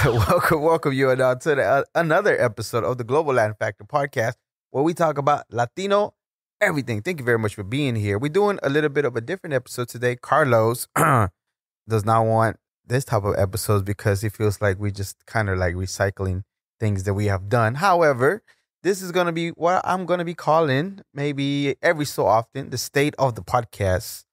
welcome you and to another episode of the Global Latin Factor podcast, where we talk about Latino everything. Thank you very much for being here. We're doing a little bit of a different episode today. Carlos does not want this type of episodes because he feels like we just kind of like recycling things that we have done. However, this is going to be what I'm going to be calling maybe every so often the state of the podcast.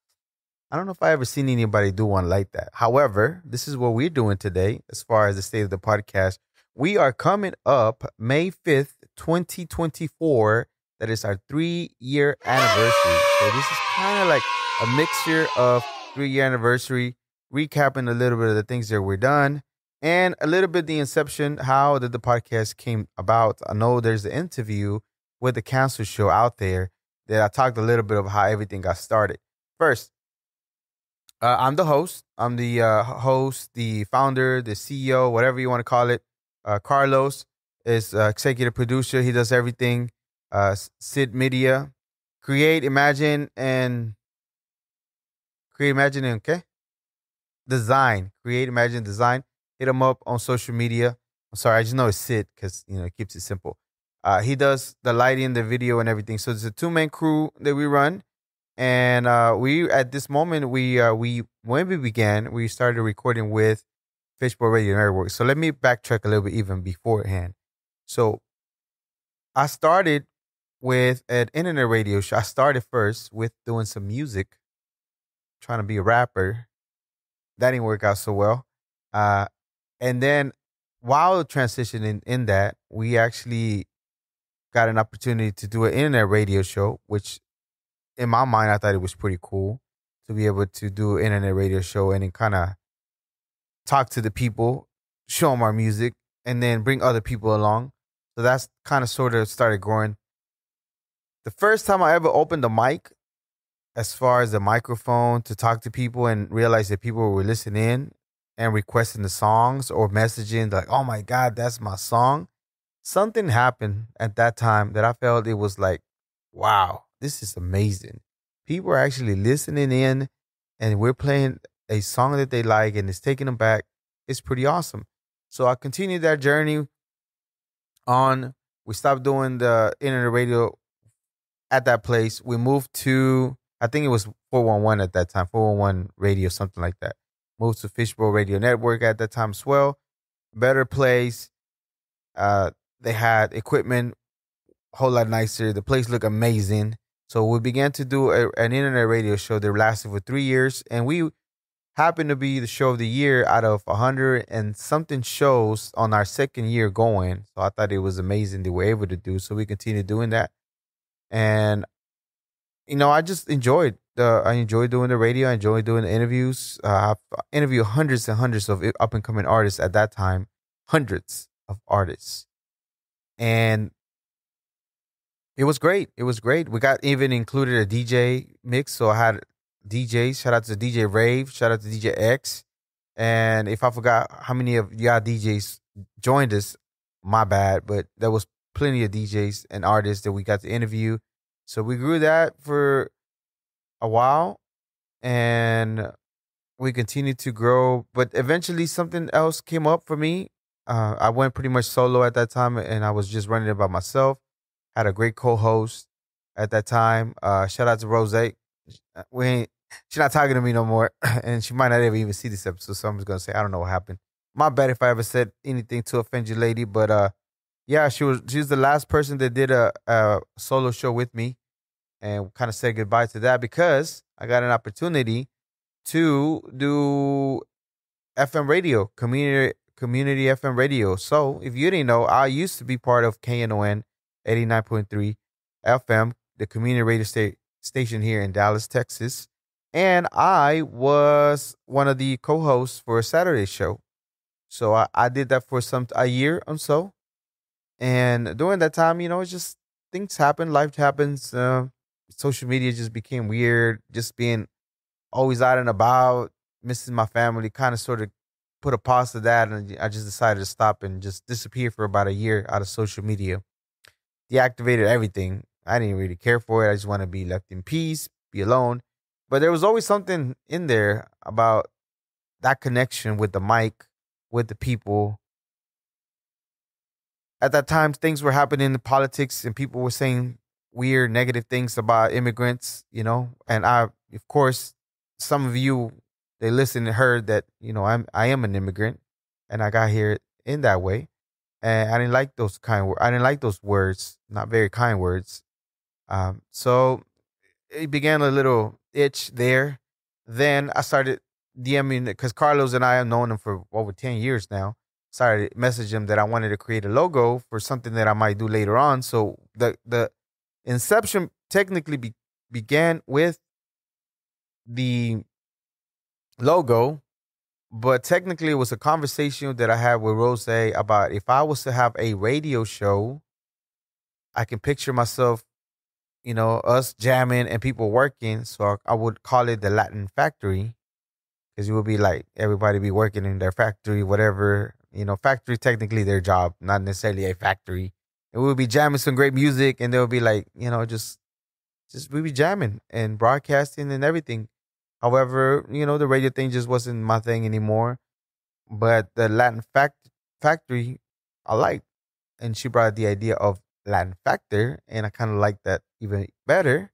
I don't know if I ever seen anybody do one like that. However, this is what we're doing today as far as the state of the podcast. We are coming up May 5th, 2024. That is our 3-year anniversary. So this is kind of like a mixture of 3-year anniversary, recapping a little bit of the things that we're done, and a little bit the inception, how did the podcast came about. I know there's an interview with the Council Show out there that I talked a little bit of how everything got started. First, I'm the host. I'm the host, the founder, the CEO, whatever you want to call it. Carlos is executive producer. He does everything. Sid Media, create, imagine, and okay? Design. Create, imagine, design. Hit him up on social media. I'm sorry, I just know it's Sid because, it keeps it simple. He does the lighting, the video, and everything. So it's a 2-man crew that we run. And we at this moment when we began, we started recording with Fishbowl Radio Network. So let me backtrack a little bit even beforehand. So I started with an internet radio show. I started first with doing some music, trying to be a rapper. That didn't work out so well. And then while transitioning in that, we actually got an opportunity to do an internet radio show, which in my mind, I thought it was pretty cool to be able to do an internet radio show and then kind of talk to the people, show them our music, and then bring other people along. So that's kind of sort of started growing. The first time I ever opened the mic, as far as the microphone to talk to people and realize that people were listening in and requesting the songs or messaging like, oh my God, that's my song. Something happened at that time that I felt it was like, wow, this is amazing. People are actually listening in and we're playing a song that they like and it's taking them back. It's pretty awesome. So I continued that journey on. We stopped doing the internet radio at that place. We moved to, I think it was 411 at that time, 411 radio, something like that. Moved to Fishbowl Radio Network at that time as well. Better place. They had equipment a whole lot nicer. The place looked amazing. So we began to do an internet radio show that lasted for 3 years. And we happened to be the show of the year out of 100 and something shows on our second year going. So I thought it was amazing that we were able to do. So we continued doing that. And, I just enjoyed doing the radio. I enjoyed doing the interviews. I've interviewed hundreds and hundreds of up and coming artists at that time. Hundreds of artists. And it was great. It was great. We got even included a DJ mix. So I had DJs. Shout out to DJ Rave. Shout out to DJ X. And if I forgot how many of y'all DJs joined us, my bad. But there was plenty of DJs and artists that we got to interview. So we grew that for a while. And we continued to grow. But eventually something else came up for me. I went pretty much solo at that time. And I was just running it by myself. Had a great co-host at that time. Shout out to Rose. She's not talking to me no more, and she might not ever even see this episode. So I'm just gonna say I don't know what happened. My bad if I ever said anything to offend you, lady. But yeah, she's the last person that did a solo show with me, and kind of said goodbye to that because I got an opportunity to do FM radio, community FM radio. So if you didn't know, I used to be part of KNON 89.3 FM, the community radio station here in Dallas, Texas. And I was one of the co-hosts for a Saturday show. So I did that for a year or so. And during that time, it's just things happen. Life happens. Social media just became weird. Just being always out and about, missing my family, kind of sort of put a pause to that. And I just decided to stop and just disappear for about a year out of social media. Deactivated everything. I didn't really care for it. I just want to be left in peace, be alone. But there was always something in there about that connection with the mic, with the people, at that time, things were happening in politics and people were saying weird, negative things about immigrants, and of course, some of you, they listened and heard that, I am an immigrant and I got here in that way. And I didn't like those I didn't like those words, not very kind words. So it began a little itch there. Then I started DMing because Carlos and I have known him for over 10 years now. Started messaging him that I wanted to create a logo for something that I might do later on. So the inception technically began with the logo, but technically it was a conversation that I had with Rose about if I was to have a radio show, I can picture myself, us jamming and people working. So I would call it the Latin Factory, because you would be like, everybody be working in their factory, whatever, factory, technically their job, not necessarily a factory. And we would be jamming some great music and they'll be like, just we be jamming and broadcasting and everything. However, the radio thing just wasn't my thing anymore. But the Latin Factory, I liked. And she brought the idea of Latin Factor, and I kind of liked that even better.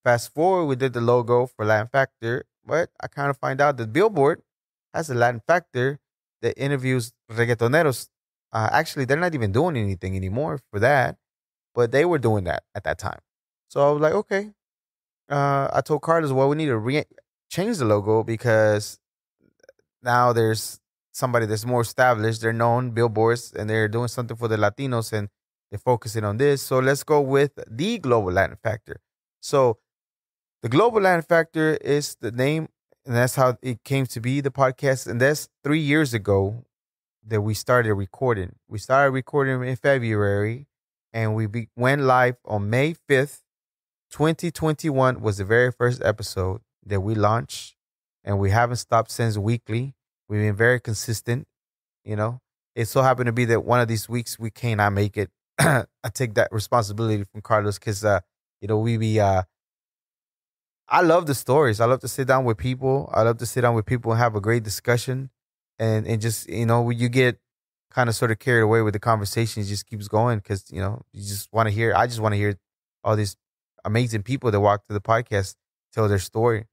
Fast forward, we did the logo for Latin Factor, but I kind of find out that Billboard has a Latin Factor that interviews reggaetoneros. Actually, they're not even doing anything anymore for that, but they were doing that at that time. So I was like, okay. I told Carlos, well, we need to change the logo because now there's somebody that's more established. They're known, billboards, and they're doing something for the Latinos and they're focusing on this. So let's go with the Global Latin Factor. So the Global Latin Factor is the name, and that's how it came to be, the podcast. And that's 3 years ago that we started recording. We started recording in February, and we went live on May 5th, 2021 was the very first episode that we launched, and we haven't stopped since weekly. We've been very consistent, It so happened to be that one of these weeks we cannot make it. I take that responsibility from Carlos because, I love the stories. I love to sit down with people. I love to sit down with people and have a great discussion. And just, when you get kind of sort of carried away with the conversation, it just keeps going because, you just want to hear, I just want to hear all these amazing people that walk to the podcast tell their story.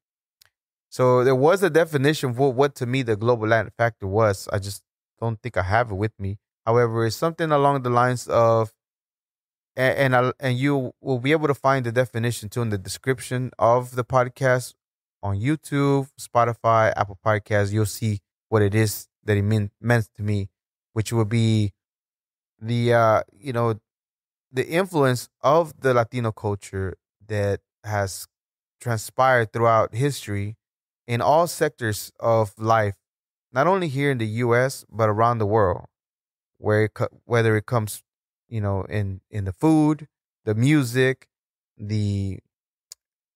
So there was a definition for what to me the Global Latin Factor was. I just don't think I have it with me. However, it's something along the lines of, and you will be able to find the definition too in the description of the podcast on YouTube, Spotify, Apple Podcasts. You'll see what it is that it meant to me, which would be the the influence of the Latino culture that has transpired throughout history in all sectors of life, not only here in the U.S. but around the world, whether it comes, in the food, the music, the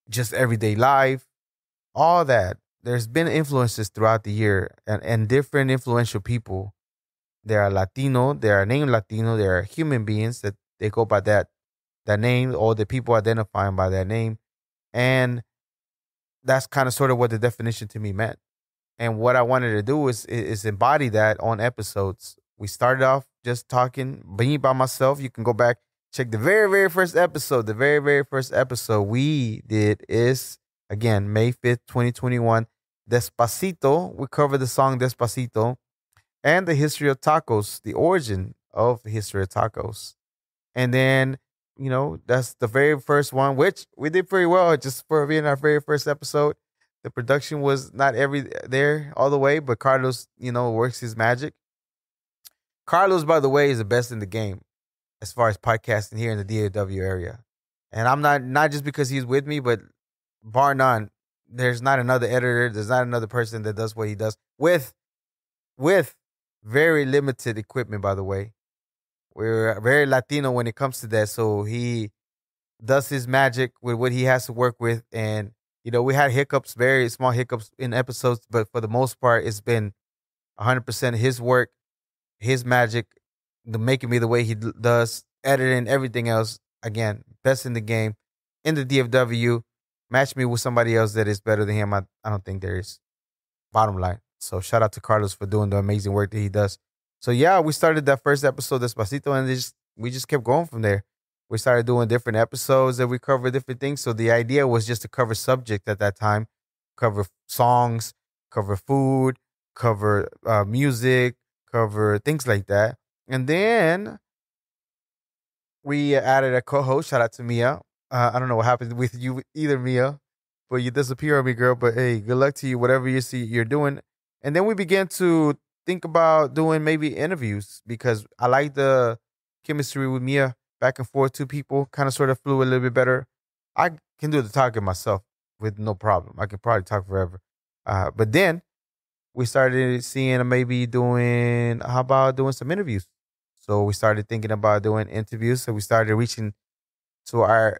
just everyday life, all that. There's been influences throughout the year and different influential people. There are Latino, there are named Latino, there are human beings that they go by that name, or the people identifying by that name. And that's kind of sort of what the definition to me meant. And what I wanted to do is embody that on episodes. We started off just talking, being by myself. You can go back, check the very, very first episode. The very, very first episode we did is, again, May 5th, 2021. Despacito. We covered the song Despacito and the history of tacos, the origin of the history of tacos. And then, that's the very first one, which we did pretty well just for being our very first episode. The production was not there all the way, but Carlos, works his magic. Carlos, by the way, is the best in the game as far as podcasting here in the DAW area. And I'm not just because he's with me, but bar none, there's not another editor, there's not another person that does what he does with very limited equipment, by the way. We're very Latino when it comes to that. So he does his magic with what he has to work with. And, we had hiccups, very small hiccups in episodes, but for the most part, it's been 100% his work, his magic, the making me the way he does, editing, everything else. Again, best in the game, in the DFW. Match me with somebody else that is better than him. I don't think there is. Bottom line. So shout out to Carlos for doing the amazing work that he does. So yeah, we started that first episode, Despacito, and we just kept going from there. We started doing different episodes that we cover different things. So the idea was just to cover subject at that time, cover songs, cover food, cover music, cover things like that. And then we added a co-host. Shout out to Mia. I don't know what happened with you either, Mia, but you disappear on me, girl. But hey, good luck to you, whatever you see you're doing. And then we began to think about doing maybe interviews because I like the chemistry with Mia back and forth. Two people kind of sort of flew a little bit better. I can do the talking myself with no problem. I can probably talk forever. But then we started seeing maybe doing, how about doing some interviews? So we started thinking about doing interviews. So we started reaching to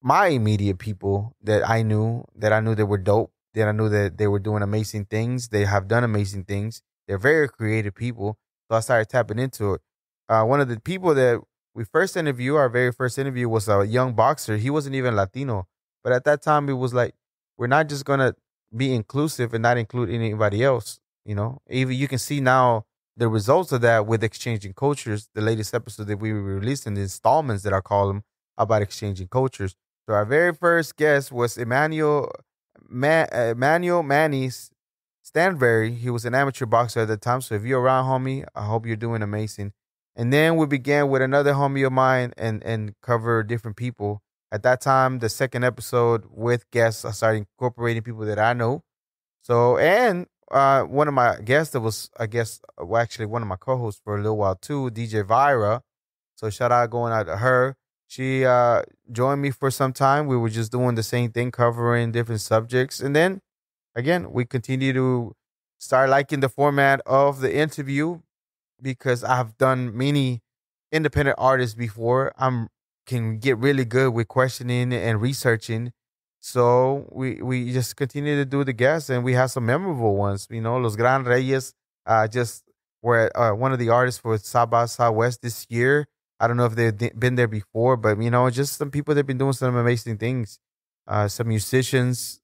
my immediate people that I knew they were dope, that I knew that they were doing amazing things. They have done amazing things. They're very creative people. So I started tapping into it. One of the people that we first interviewed, our very first interview, was a young boxer. He wasn't even Latino. But at that time, it was like, we're not just going to be inclusive and not include anybody else. Even you can see now the results of that with Exchanging Cultures, the latest episode that we released in the installments that I call them about exchanging cultures. So our very first guest was Emmanuel Manny Stanberry. He was an amateur boxer at the time. So if you're around, homie, I hope you're doing amazing. And then we began with another homie of mine and cover different people. At that time, the second episode with guests, I started incorporating people that I know. So, and one of my guests that was, I guess, well, actually one of my co-hosts for a little while too, DJ Vira. So shout out going out to her. She joined me for some time. We were just doing the same thing, covering different subjects. And then again, we continue to start liking the format of the interview because I've done many independent artists before. I can get really good with questioning and researching. So we just continue to do the guests, and we have some memorable ones. Los Gran Reyes just were one of the artists for South by Southwest this year. I don't know if they've been there before, but just some people that've been doing some amazing things. Some musicians,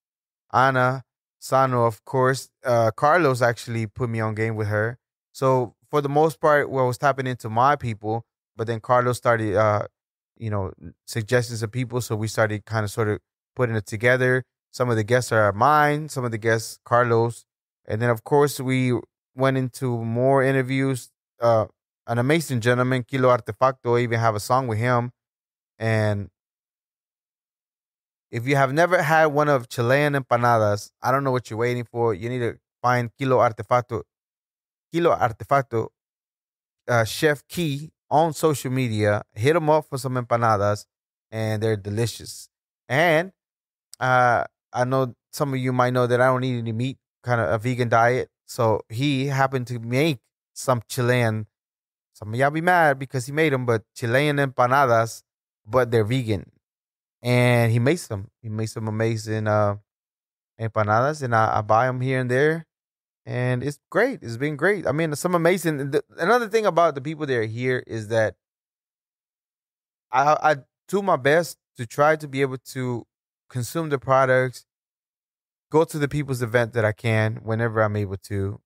Anna Sano, of course. Carlos actually put me on game with her. So for the most part, I was tapping into my people, but then Carlos started, suggestions of people. So we started kind of sort of putting it together. Some of the guests are mine, some of the guests Carlos, and then of course we went into more interviews. An amazing gentleman, Kilo Artefacto. I even have a song with him. And if you have never had one of Chilean empanadas, I don't know what you're waiting for. You need to find Kilo Artefacto. Kilo Artefacto, Chef Key on social media. Hit him up for some empanadas, and they're delicious. And I know some of you might know that I don't eat any meat, kind of a vegan diet. So he happened to make some Chilean. Some of y'all be mad because he made them, but Chilean empanadas, but they're vegan. And he makes them. He makes some amazing empanadas, and I buy them here and there. And it's great. It's been great. I mean, some amazing. Another thing about the people that are here is that I do my best to try to be able to consume the products, go to the people's event that I can whenever I'm able to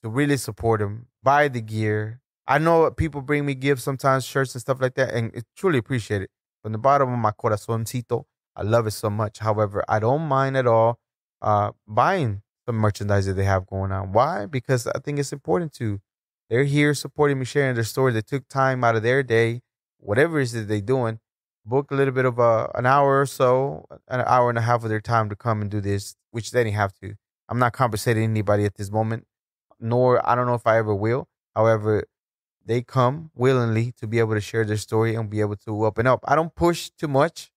really support them, buy the gear. I know people bring me gifts sometimes, shirts and stuff like that, and it's truly appreciated. From the bottom of my corazoncito, I love it so much. However, I don't mind at all buying some merchandise that they have going on. Why? Because I think it's important to. They're here supporting me, sharing their story. They took time out of their day, whatever it is that they're doing, book a little bit of an hour or so, an hour and a half of their time to come and do this, which they didn't have to. I'm not compensating anybody at this moment, nor I don't know if I ever will. However, they come willingly to be able to share their story and be able to open up. I don't push too much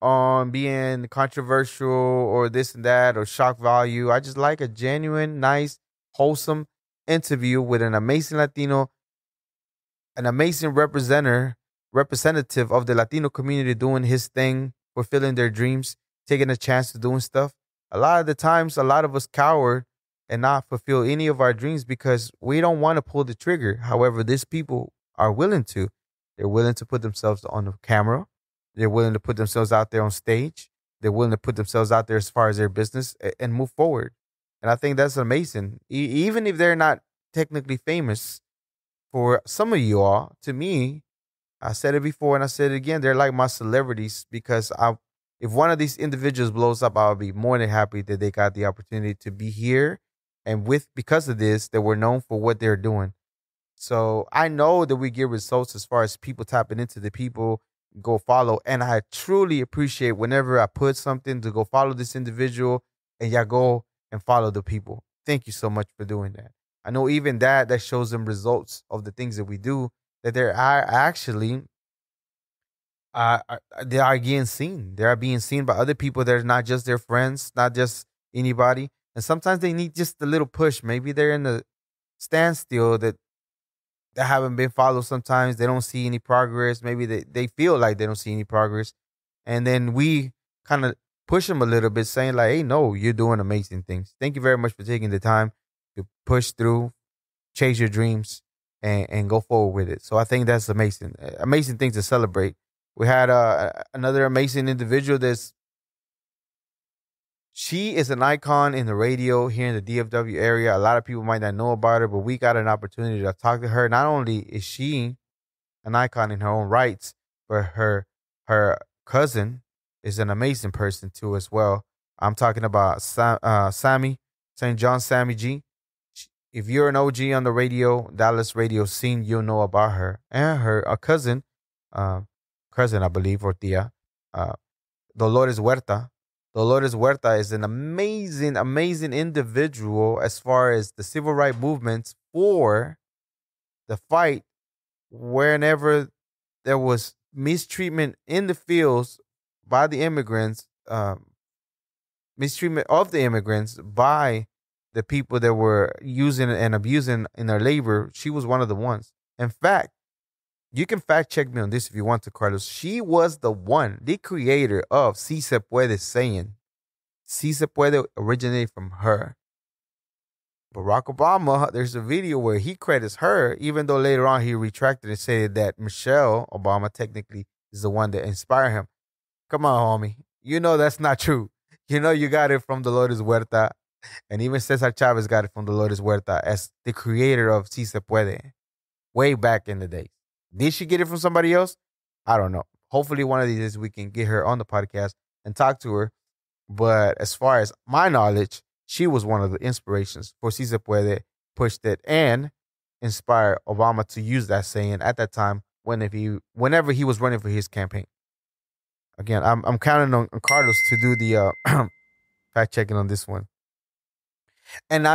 on being controversial or this and that or shock value. I just like a genuine, nice, wholesome interview with an amazing Latino, an amazing representative of the Latino community doing his thing, fulfilling their dreams, taking a chance to doing stuff. A lot of the times, a lot of us cower and not fulfill any of our dreams because we don't want to pull the trigger. However, these people are willing to. They're willing to put themselves on the camera. They're willing to put themselves out there on stage. They're willing to put themselves out there as far as their business and move forward. And I think that's amazing. Even if they're not technically famous, for some of you all, to me, I said it before and I said it again, they're like my celebrities because if one of these individuals blows up, I'll be more than happy that they got the opportunity to be here. And because of this, that we're known for what they're doing. So I know that we get results as far as people tapping into the people go follow. And I truly appreciate whenever I put something to go follow this individual and y'all go and follow the people. Thank you so much for doing that. I know even that shows them results of the things that we do, that they're actually they are being seen. They are being seen by other people that are not just their friends, not just anybody. And sometimes they need just a little push. Maybe they're in a standstill that haven't been followed. Sometimes they don't see any progress. Maybe they feel like they don't see any progress. And then we kind of push them a little bit, saying like, hey, no, you're doing amazing things. Thank you very much for taking the time to push through, chase your dreams, and go forward with it. So I think that's amazing. Amazing things to celebrate. We had another amazing individual she is an icon in the radio here in the DFW area. A lot of people might not know about her, but we got an opportunity to talk to her. Not only is she an icon in her own rights, but her cousin is an amazing person too as well. I'm talking about Sammy, St. John Sammy G. If you're an OG on the radio, Dallas radio scene, you'll know about her and her cousin, I believe, or tia, Dolores Huerta. Dolores Huerta is an amazing, amazing individual as far as the civil rights movements for the fight whenever there was mistreatment in the fields by the immigrants, mistreatment of the immigrants by the people that were using and abusing in their labor. She was one of the ones. In fact, you can fact check me on this if you want to, Carlos. She was the creator of Si Se Puede saying. Si Se Puede originated from her. Barack Obama, there's a video where he credits her, even though later on he retracted and said that Michelle Obama technically is the one that inspired him. Come on, homie. You know that's not true. You know you got it from Dolores Huerta. And even Cesar Chavez got it from Dolores Huerta as the creator of Si Se Puede way back in the days. Did she get it from somebody else? I don't know. Hopefully one of these days we can get her on the podcast and talk to her. But as far as my knowledge, she was one of the inspirations for Si Se Puede, pushed it, and inspired Obama to use that saying at that time whenever he was running for his campaign. Again, I'm counting on Carlos to do the fact checking on this one. And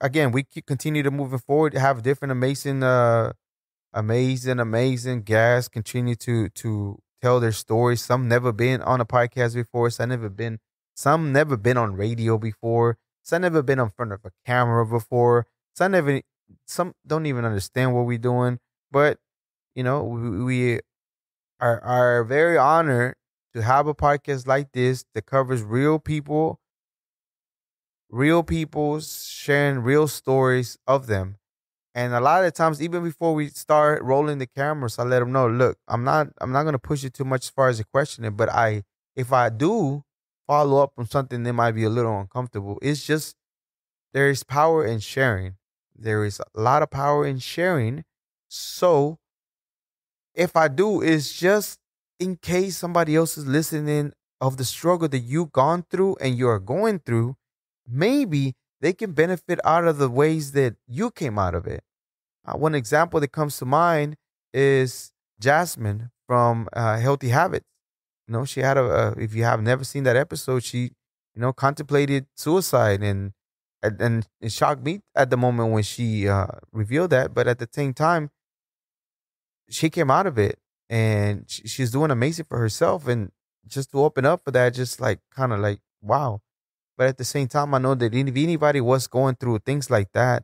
again, we continue to moving forward, have different amazing guests continue to tell their stories. Some never been on a podcast before. Some never been on radio before. Some never been in front of a camera before. Some don't even understand what we're doing. But we are very honored to have a podcast like this that covers real people sharing real stories of them. And a lot of the times, even before we start rolling the cameras, I let them know, look, I'm not going to push it too much as far as the questioning, but if I do follow up on something that might be a little uncomfortable, it's just, there is power in sharing. There is a lot of power in sharing. So if I do, it's just in case somebody else is listening of the struggle that you've gone through and you're going through, maybe they can benefit out of the ways that you came out of it. One example that comes to mind is Jasmine from Healthy Habits. She had if you have never seen that episode, she, contemplated suicide, and it shocked me at the moment when she revealed that. But at the same time, she came out of it, and she's doing amazing for herself. And just to open up for that, just like kind of like, wow. But at the same time, I know that if anybody was going through things like that,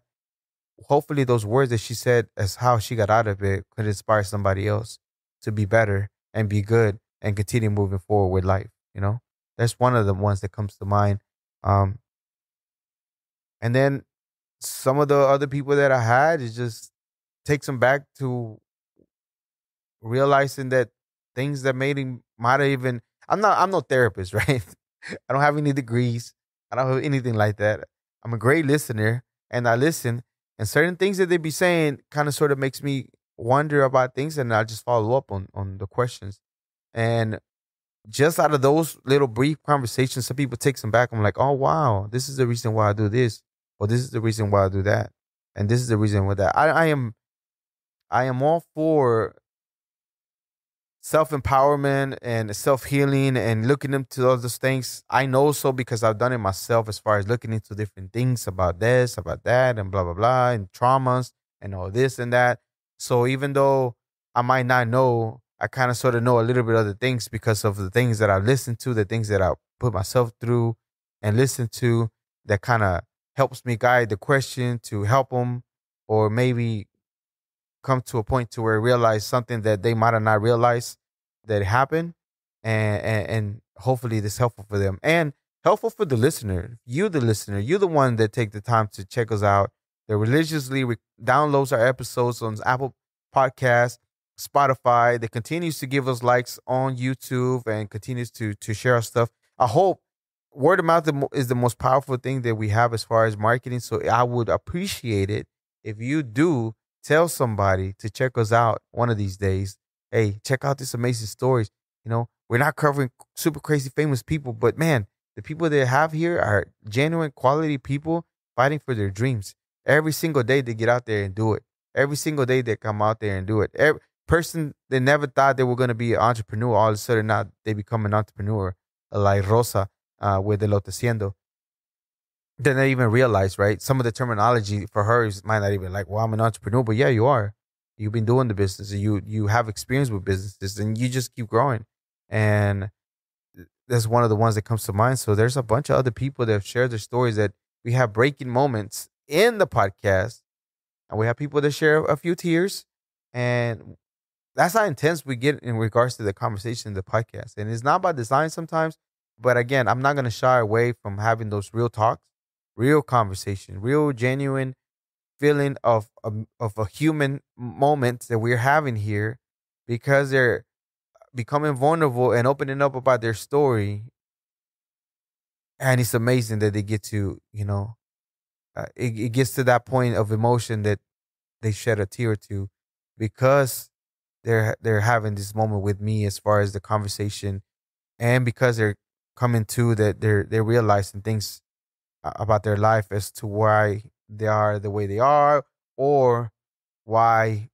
hopefully those words that she said as how she got out of it could inspire somebody else to be better and be good and continue moving forward with life. That's one of the ones that comes to mind. And then some of the other people that I had, it just takes them back to realizing that things that made him might have even, I'm no therapist, right? I don't have any degrees. I don't have anything like that. I'm a great listener, and I listen, And certain things that they be saying kind of sort of makes me wonder about things, and I just follow up on the questions. And just out of those little brief conversations, some people take some back. I'm like, oh wow, this is the reason why I do this, or this is the reason why I do that, and this is the reason why that. I am all for self empowerment and self healing and looking into all those things. I know so because I've done it myself, as far as looking into different things about this, about that, and blah, blah, blah, and traumas and all this and that. So even though I might not know, I kind of sort of know a little bit of the things because of the things that I've listened to, the things that I put myself through and listen to, that kind of helps me guide the question to help them, or maybe come to a point to where realize something that they might have not realized that happened, and hopefully this helpful for them and helpful for the listener. You, the listener, you the one that take the time to check us out, that religiously downloads our episodes on Apple Podcasts, Spotify, that continues to give us likes on YouTube and continues to share our stuff. I hope word of mouth is the most powerful thing that we have as far as marketing. So I would appreciate it if you do tell somebody to check us out one of these days. Hey, check out this amazing stories. We're not covering super crazy famous people, but man, the people they have here are genuine quality people fighting for their dreams. Every single day they get out there and do it. Every single day they come out there and do it. Every person that never thought they were going to be an entrepreneur, all of a sudden now they become an entrepreneur, like Rosa with Eloteciendo. Then they even realize, right? Some of the terminology for her might not even like, well, I'm an entrepreneur, but yeah, you are. You've been doing the business, and you have experience with businesses, and you just keep growing. And that's one of the ones that comes to mind. So there's a bunch of other people that have shared their stories, that we have breaking moments in the podcast, and we have people that share a few tears, and that's how intense we get in regards to the conversation in the podcast. And it's not by design sometimes, but again, I'm not going to shy away from having those real talks, real conversation, real genuine feeling of a human moment that we're having here, because they're becoming vulnerable and opening up about their story. And it's amazing that they get to, it gets to that point of emotion that they shed a tear or two, because they're having this moment with me as far as the conversation, and because they're coming to that they're realizing things about their life as to why they are the way they are, or why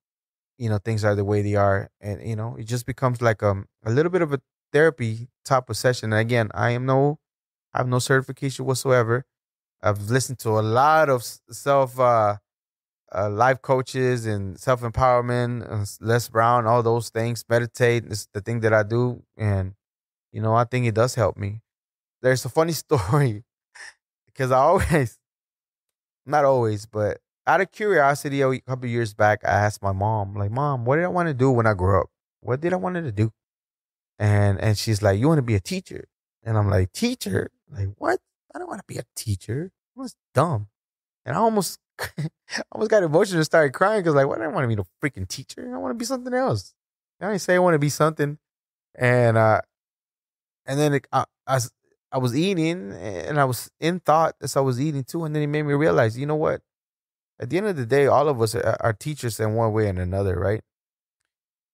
things are the way they are. And it just becomes like a little bit of a therapy type of session. And again, I have no certification whatsoever. I've listened to a lot of self life coaches and self empowerment, Les Brown, all those things. Meditate is the thing that I do, and I think it does help me. There's a funny story, because I always, not always, but out of curiosity, a couple years back, I asked my mom, like, Mom, what did I want to do when I grow up? What did I want to do? And she's like, you want to be a teacher? And I'm like, teacher? Like, what? I don't want to be a teacher. That's dumb. And I almost, I almost got emotional and started crying, because like, what? I don't want to be no freaking teacher. I want to be something else. I didn't say I want to be something. And then I was eating, and I was in thought as I was eating too. And then it made me realize, you know what? At the end of the day, all of us are teachers in one way and another, right?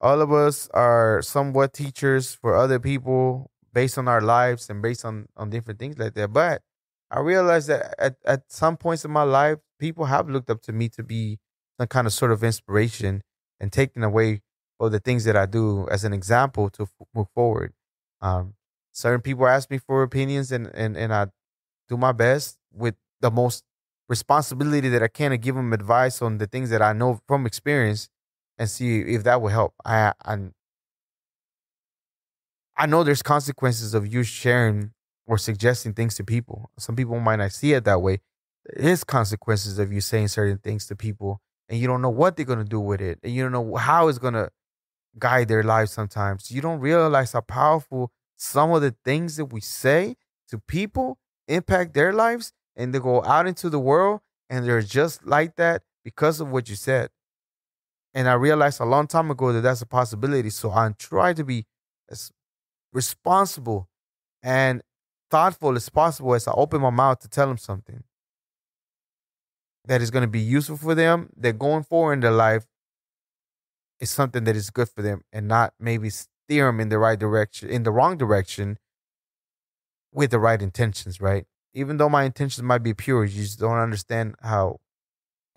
All of us are somewhat teachers for other people based on our lives and based on different things like that. But I realized that at some points in my life, people have looked up to me to be some kind of sort of inspiration, and taken away for the things that I do as an example to move forward. Um, Certain people ask me for opinions, and I do my best with the most responsibility that I can to give them advice on the things that I know from experience, and see if that will help. I know there's consequences of you sharing or suggesting things to people. Some people might not see it that way. There is consequences of you saying certain things to people, and you don't know what they're gonna do with it, and you don't know how it's gonna guide their lives. Sometimes you don't realize how powerful some of the things that we say to people impact their lives, and they go out into the world and they're just like that because of what you said. And I realized a long time ago that that's a possibility. So I try to be as responsible and thoughtful as possible as I open my mouth to tell them something. that is going to be useful for them, that going forward in their life is something that is good for them, and not maybe steer them in the right direction, in the wrong direction, with the right intentions, right? Even though my intentions might be pure, you just don't understand how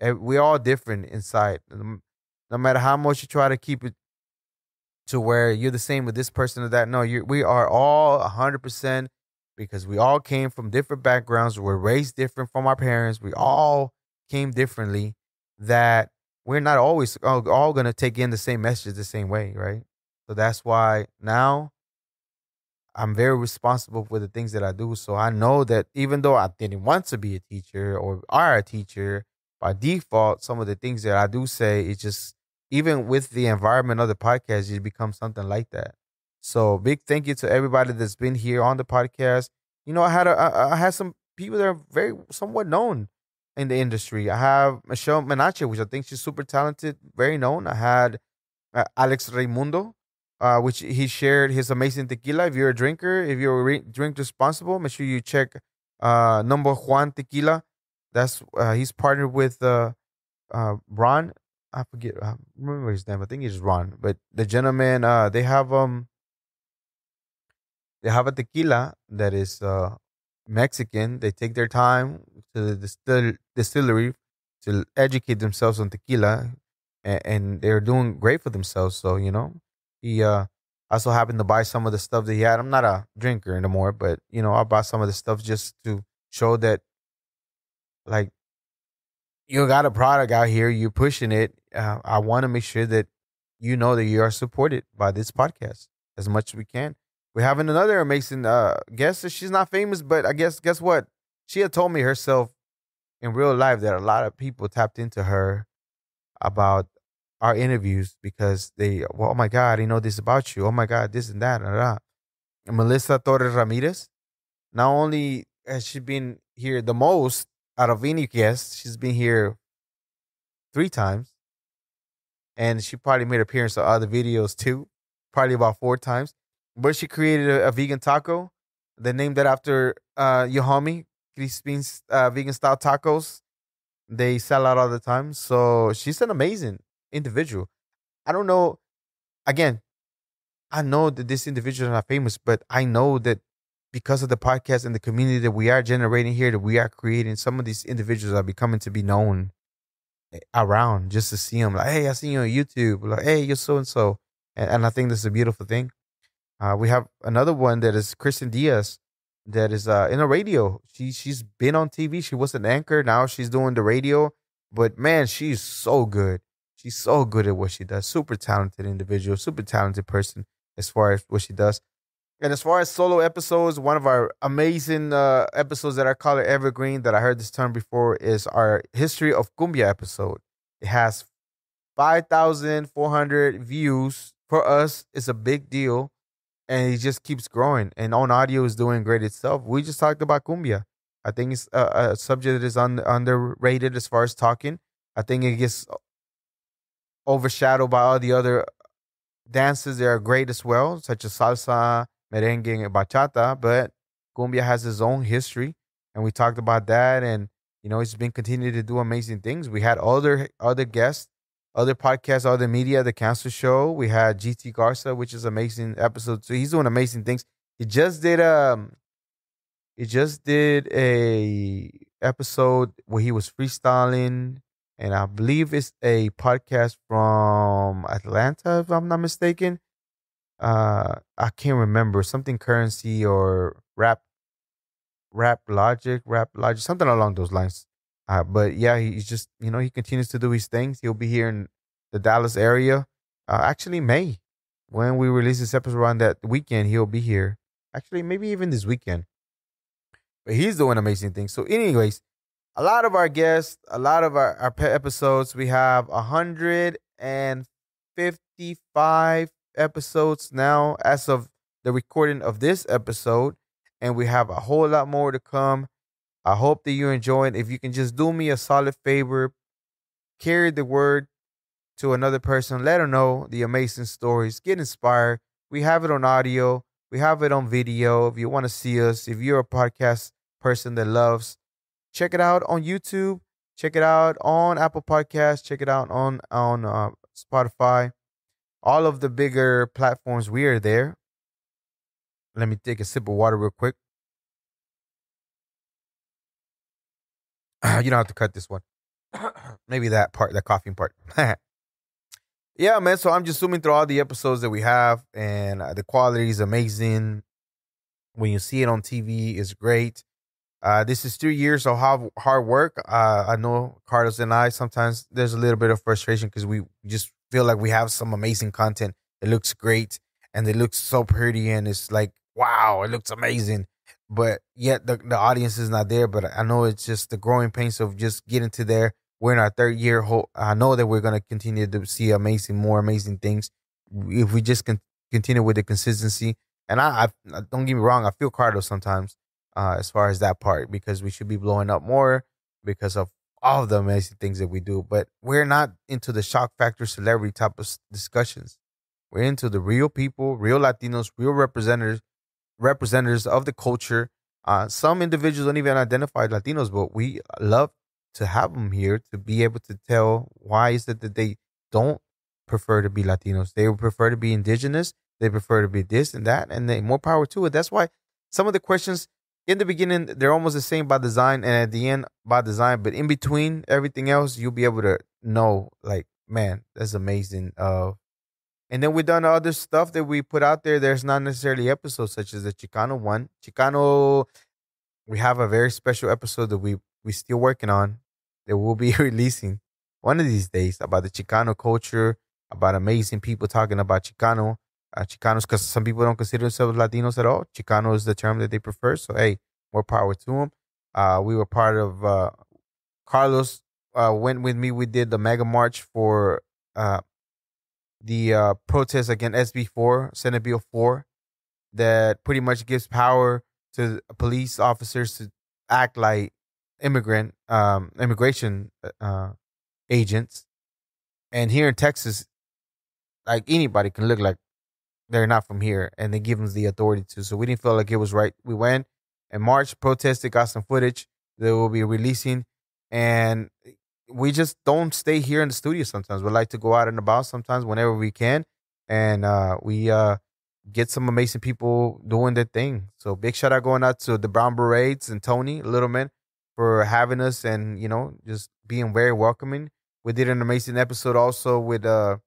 we're all different inside. No matter how much you try to keep it to where you're the same with this person or that. No, we are all 100%, because we all came from different backgrounds. We're raised different from our parents. We all came differently. That we're not always all going to take in the same message the same way, right? So that's why now I'm very responsible for the things that I do. So I know that even though I didn't want to be a teacher or are a teacher, by default, some of the things that I do say is just, even with the environment of the podcast, it becomes something like that. So big thank you to everybody that's been here on the podcast. I had some people that are very somewhat known in the industry. I have Michelle Menache, which I think she's super talented, very known. I had Alex Raimundo, which he shared his amazing tequila. If you're a drinker, if you're drink responsible, make sure you check Number Juan Tequila. That's he's partnered with Ron. I forget. I remember his name. I think it's Ron. But the gentleman, they have a tequila that is Mexican. They take their time to the distillery to educate themselves on tequila, and they're doing great for themselves. So he also happened to buy some of the stuff that he had. I'm not a drinker anymore, but I bought some of the stuff just to show that, like, you got a product out here, you're pushing it. I want to make sure that that you are supported by this podcast as much as we can. We're having another amazing guest. She's not famous, but I guess what? She had told me herself in real life that a lot of people tapped into her about our interviews, because well, oh my God, I know this about you. Oh my God, this and that. And Melissa Torres Ramirez. Not only has she been here the most out of any guest, she's been here 3 times, and she probably made appearance on other videos too, probably about 4 times. But she created a vegan taco. They named that after your homie, Crispin's vegan style tacos. They sell out all the time. So she's an amazing individual. I don't know. Again, I know that this individual is not famous, but I know that because of the podcast and the community that we are generating here, that we are creating, some of these individuals are becoming to be known around, just to see them. Like, hey, I seen you on YouTube. Like, hey, you're so and so. And I think this is a beautiful thing. We have another one that is Kristen Diaz, that is in a radio. She's been on TV. She was an anchor. Now she's doing the radio. But man, she's so good. She's so good at what she does. Super talented individual, super talented person as far as what she does. And as far as solo episodes, one of our amazing episodes that I call it evergreen, that I heard this term before, is our history of cumbia episode. It has 5,400 views. For us, it's a big deal, and it just keeps growing. And On Audio is doing great itself. We just talked about cumbia. I think it's a subject that is underrated as far as talking. I think it gets overshadowed by all the other dances that are great as well, such as salsa, merengue, and bachata. But cumbia has its own history, and we talked about that. And it's been continuing to do amazing things. We had other guests, other podcasts, other media, the Cancer Show. We had GT Garza, which is amazing episode. So he's doing amazing things. He just did a episode where he was freestyling, and I believe it's a podcast from Atlanta, if I'm not mistaken. I can't remember, something currency or rap logic, something along those lines. But yeah, he's just he continues to do his things. He'll be here in the Dallas area. Actually, May, when we release this episode around that weekend, he'll be here. Actually, maybe even this weekend. But he's doing amazing things. So, anyways, a lot of our guests, a lot of our episodes. We have 155 episodes now as of the recording of this episode, and we have a whole lot more to come. I hope that you enjoy it. If you can just do me a solid favor, carry the word to another person, let her know the amazing stories, get inspired. We have it on audio, we have it on video. If you want to see us, if you're a podcast person that loves, check it out on YouTube. Check it out on Apple Podcasts. Check it out on Spotify. All of the bigger platforms, we are there. Let me take a sip of water real quick. You don't have to cut this one. Maybe that part, that coughing part. Yeah, man. So I'm just zooming through all the episodes that we have, and the quality is amazing. When you see it on TV, it's great. This is 3 years of hard work. I know Carlos and I, sometimes there's a little bit of frustration because we just feel like we have some amazing content. It looks great and it looks so pretty and it's like, wow, it looks amazing. But yet the audience is not there. But I know it's just the growing pains of just getting to there. We're in our third year. I know that we're going to continue to see more amazing things if we just continue with the consistency. And I don't get me wrong, I feel Carlos sometimes as far as that part, because we should be blowing up more because of all of the amazing things that we do. But we're not into the shock factor celebrity type of discussions. We're into the real people, real Latinos, real representatives of the culture. Some individuals don't even identify Latinos, but we love to have them here to be able to tell why is it that they don't prefer to be Latinos. They would prefer to be indigenous. They prefer to be this and that, and they more power to it. That's why some of the questions in the beginning, they're almost the same by design, and at the end by design. But in between everything else, you'll be able to know, like, man, that's amazing. And then we've done other stuff that we put out there. There's not necessarily episodes such as the Chicano one. Chicano, we have a very special episode that we still working on that we'll be releasing one of these days about the Chicano culture, about amazing people talking about Chicanos, because some people don't consider themselves Latinos at all. Chicano is the term that they prefer. So, hey, more power to them. We were part of, Carlos went with me. We did the mega march for the protest against SB4, Senate Bill 4, that pretty much gives power to police officers to act like immigration agents. And here in Texas, like, anybody can look like they're not from here, and they give them the authority to. So we didn't feel like it was right. We went and marched, protested, got some footage that we'll be releasing, and we just don't stay here in the studio sometimes. We like to go out and about sometimes whenever we can, and we get some amazing people doing their thing. So big shout out going out to the Brown Berets and Tony Littleman for having us and, just being very welcoming. We did an amazing episode also with El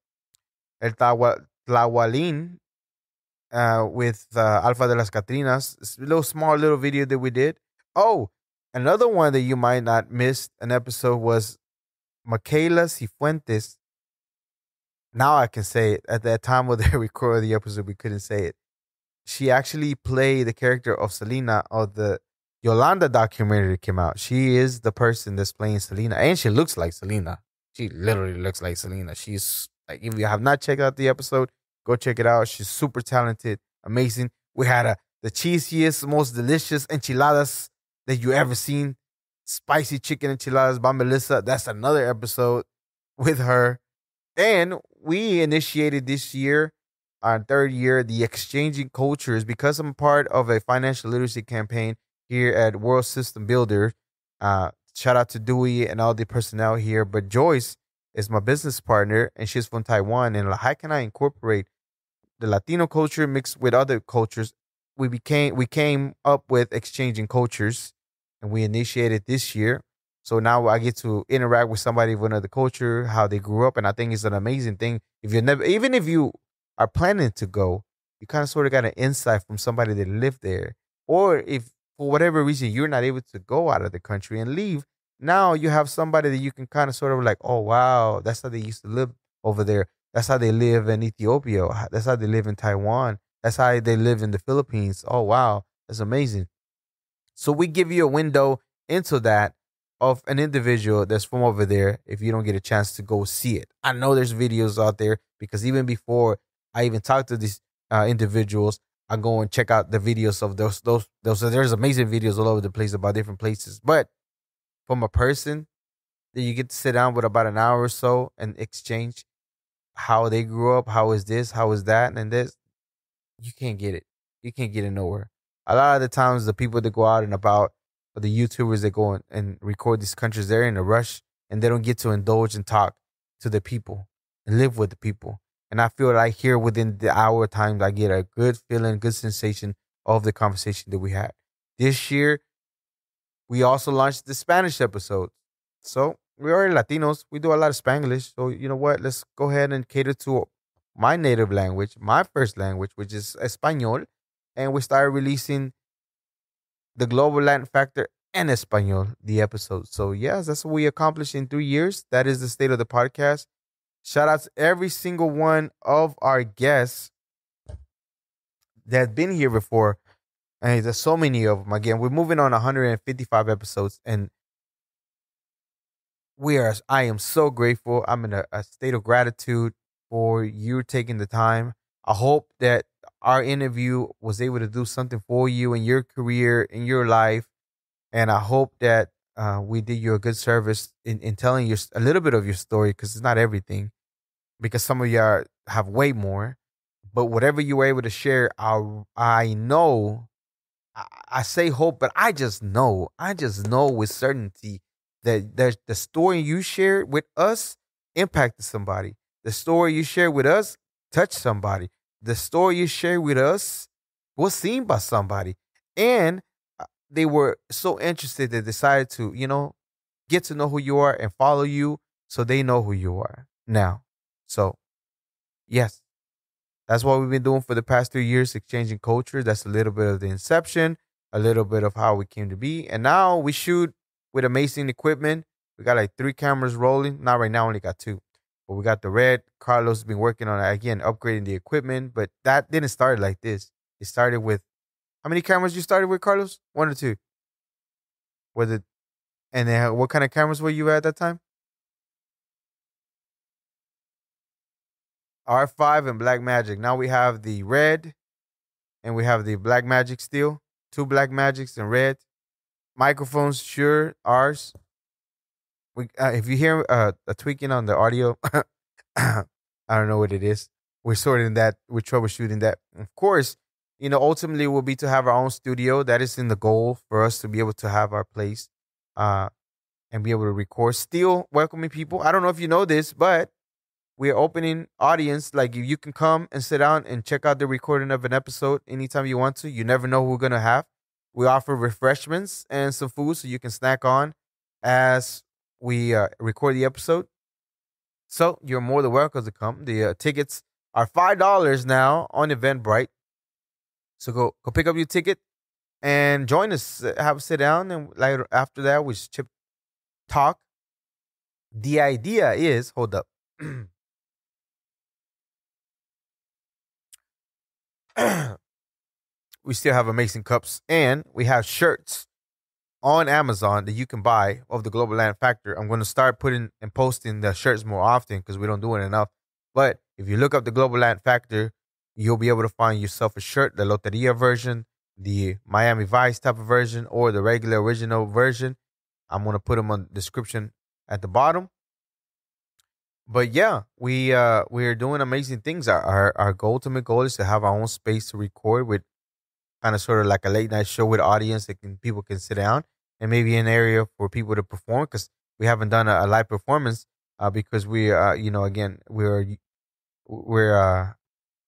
Tlahualin, with Alpha de las Catrinas. It's a little video that we did. Oh, another one that you might not miss an episode was Michaela Cifuentes. Now I can say it. At that time when they recorded the episode, we couldn't say it. She actually played the character of Selena of the Yolanda documentary that came out. She is the person that's playing Selena, and she looks like Selena. She literally looks like Selena. She's like, if you have not checked out the episode, go check it out. She's super talented, amazing. We had the cheesiest, most delicious enchiladas that you ever seen. Spicy chicken enchiladas by Melissa. That's another episode with her. And we initiated this year, our third year, the Exchanging Cultures, because I'm part of a financial literacy campaign here at World System Builder. Shout out to Dewey and all the personnel here. But Joyce is my business partner, and she's from Taiwan. And how can I incorporate the Latino culture mixed with other cultures? We came up with Exchanging Cultures, and we initiated this year. So now I get to interact with somebody of another culture, how they grew up, and I think it's an amazing thing. If you're never, even if you are planning to go, you kind of sort of got an insight from somebody that lived there. Or if for whatever reason you're not able to go out of the country and leave, now you have somebody that you can kind of sort of like, oh wow, that's how they used to live over there. That's how they live in Ethiopia. That's how they live in Taiwan. That's how they live in the Philippines. Oh wow, that's amazing. So we give you a window into that of an individual that's from over there if you don't get a chance to go see it. I know there's videos out there because even before I even talk to these individuals, I go and check out the videos of those. There's amazing videos all over the place about different places. But from a person that you get to sit down with about an hour or so and exchange how they grew up, how is this, how is that, and this, you can't get it. You can't get it nowhere. A lot of the times, the people that go out and about, of the YouTubers that go and record these countries. They're in a rush and they don't get to indulge and talk to the people and live with the people. And I feel like here within the hour time, I get a good feeling, good sensation of the conversation that we had. This year, we also launched the Spanish episode. So we are Latinos. We do a lot of Spanglish. So you know what? Let's go ahead and cater to my native language, my first language, which is Espanol. And we started releasing the Global Latin Factor and Espanol, the episode. So yes, that's what we accomplished in 3 years. That is the state of the podcast. Shout out to every single one of our guests that have been here before. And there's so many of them. Again, we're moving on 155 episodes, and I am so grateful. I'm in a state of gratitude for you taking the time. I hope that our interview was able to do something for you in your career, in your life. And I hope that we did you a good service in telling you a little bit of your story, because it's not everything, because some of you have way more. But whatever you were able to share, I know, I say hope, but I just know with certainty that the story you shared with us impacted somebody. The story you shared with us touched somebody. The story you shared with us was seen by somebody. And they were so interested they decided to, get to know who you are and follow you so they know who you are now. So, yes, that's what we've been doing for the past 3 years, exchanging culture. That's a little bit of the inception, a little bit of how we came to be. And now we shoot with amazing equipment. We got like 3 cameras rolling. Not right now, only got 2. But we got the red. Carlos has been working on, again, upgrading the equipment. But that didn't start like this. It started with, how many cameras you started with, Carlos? 1 or 2? Was it, and then what kind of cameras were you at that time? R5 and Black Magic. Now we have the red and we have the Black Magic still. 2 Black Magics and red. Microphones, sure, ours. If you hear a tweaking on the audio, I don't know what it is. We're sorting that. We're troubleshooting that. Of course, ultimately will be to have our own studio. That is in the goal for us to be able to have our place and be able to record. Still welcoming people. I don't know if you know this, but we're opening audience. Like, you can come and sit down and check out the recording of an episode anytime you want to. You never know who we're going to have. We offer refreshments and some food so you can snack on as we record the episode. So you're more than welcome to come. The tickets are $5 now on Eventbrite. So go pick up your ticket and join us. Have a sit down, and later after that we chip talk. The idea is, hold up. We still have amazing cups, and we have shirts on Amazon that you can buy of the Global Land Factor. I'm going to start putting and posting the shirts more often because we don't do it enough. But if you look up the Global Land Factor, you'll be able to find yourself a shirt, the Loteria version, the Miami Vice type of version, or the regular original version. I'm going to put them on the description at the bottom. But yeah, we're doing amazing things. Our ultimate goal is to have our own space to record with, kind of sort of like a late night show with audience that people can sit down, and maybe an area for people to perform, because we haven't done a live performance because we again we're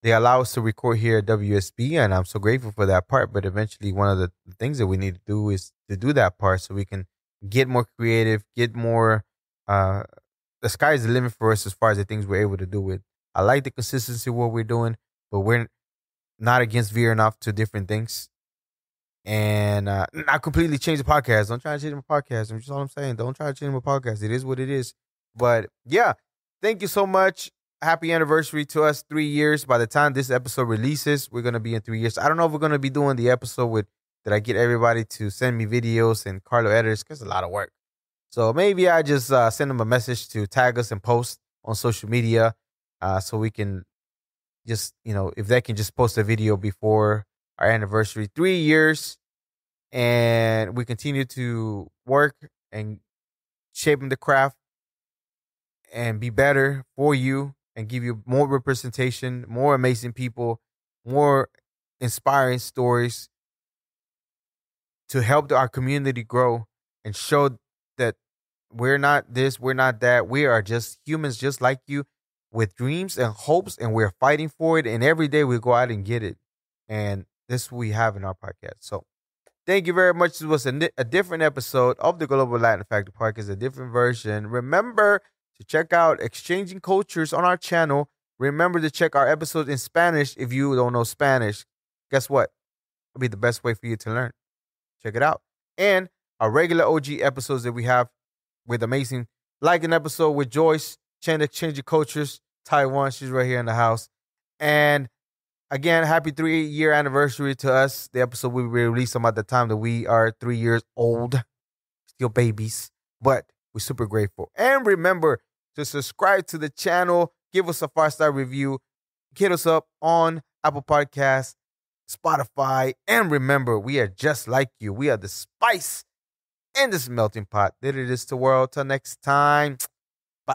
they allow us to record here at WSB, and I'm so grateful for that part. But eventually, one of the things that we need to do is to do that part so we can get more creative, get more. The sky's the limit for us as far as the things we're able to do with. I like the consistency of what we're doing, but we're not against veering off to different things. And not completely change the podcast. Don't try to change my podcast. That's all I'm saying. Don't try to change my podcast. It is what it is. But yeah, thank you so much. Happy anniversary to us, 3 years. By the time this episode releases, we're going to be in 3 years. I don't know if we're going to be doing the episode with that I get everybody to send me videos and Carlo editors, because it's a lot of work. So maybe I just send them a message to tag us and post on social media so we can just, if they can just post a video before our anniversary, 3 years, and we continue to work and shaping the craft and be better for you and give you more representation, more amazing people, more inspiring stories to help our community grow and show that we're not this, we're not that. We are just humans just like you with dreams and hopes, and we're fighting for it. And every day we go out and get it. And this we have in our podcast. So thank you very much. This was a different episode of the Global Latin Factor Podcast, a different version. Remember to check out Exchanging Cultures on our channel. Remember to check our episodes in Spanish if you don't know Spanish. Guess what? It'll be the best way for you to learn. Check it out. And our regular OG episodes that we have with amazing, like an episode with Joyce, Exchanging Cultures, Taiwan. She's right here in the house. And again, happy 3-year anniversary to us. The episode will be released about the time that we are 3 years old. Still babies, but we're super grateful. And remember to subscribe to the channel. Give us a 5-star review. Hit us up on Apple Podcasts, Spotify. And remember, we are just like you. We are the spice in this melting pot that it is the world. Till next time. Bye.